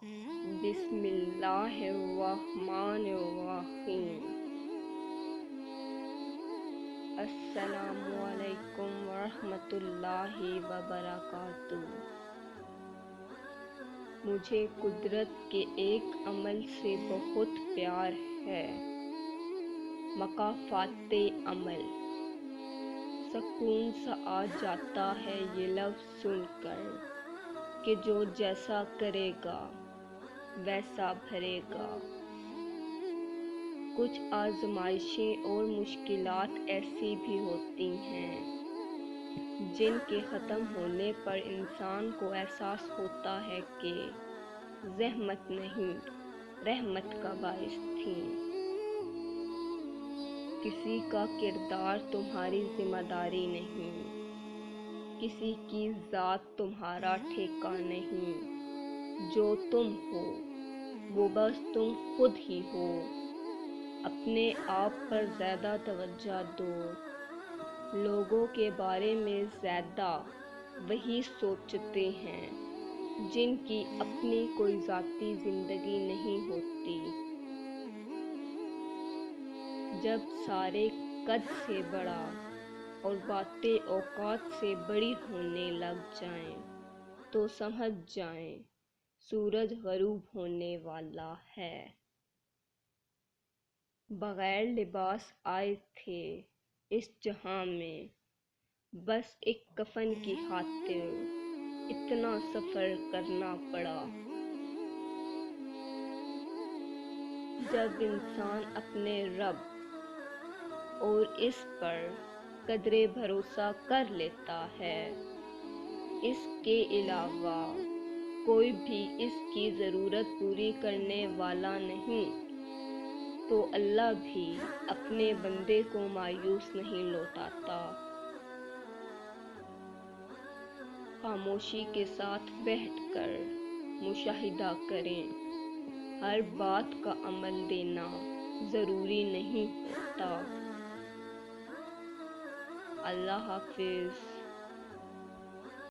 بسم اللہ الرحمن الرحیم۔ السلام علیکم ورحمۃ اللہ وبرکاتہ۔ مجھے قدرت کے ایک عمل سے بہت پیار ہے، مکافات عمل۔ سکون سا آ جاتا ہے یہ لفظ سن کر کہ جو جیسا کرے گا ویسا بھرے گا۔ کچھ آزمائشیں اور مشکلات ایسی بھی ہوتی ہیں جن کے ختم ہونے پر انسان کو احساس ہوتا ہے کہ زحمت نہیں، رحمت کا باعث تھیں۔ کسی کا کردار تمہاری ذمہ داری نہیں، کسی کی ذات تمہارا ٹھیکہ نہیں۔ جو تم ہو وہ بس تم خود ہی ہو۔ اپنے آپ پر زیادہ توجہ دو، لوگوں کے بارے میں زیادہ وہی سوچتے ہیں جن کی اپنی کوئی ذاتی زندگی نہیں ہوتی۔ جب سارے قد سے بڑا اور باتیں اوقات سے بڑی ہونے لگ جائیں تو سمجھ جائیں سورج غروب ہونے والا ہے۔ بغیر لباس آئے تھے اس جہاں میں، بس ایک کفن کی خاطر اتنا سفر کرنا پڑا۔ جب انسان اپنے رب اور اس پر قدرے بھروسہ کر لیتا ہے، اس کے علاوہ کوئی بھی اس کی ضرورت پوری کرنے والا نہیں، تو اللہ بھی اپنے بندے کو مایوس نہیں لوٹاتا۔ خاموشی کے ساتھ بیٹھ کر مشاہدہ کریں، ہر بات کا عمل دینا ضروری نہیں ہوتا۔ اللہ حافظ۔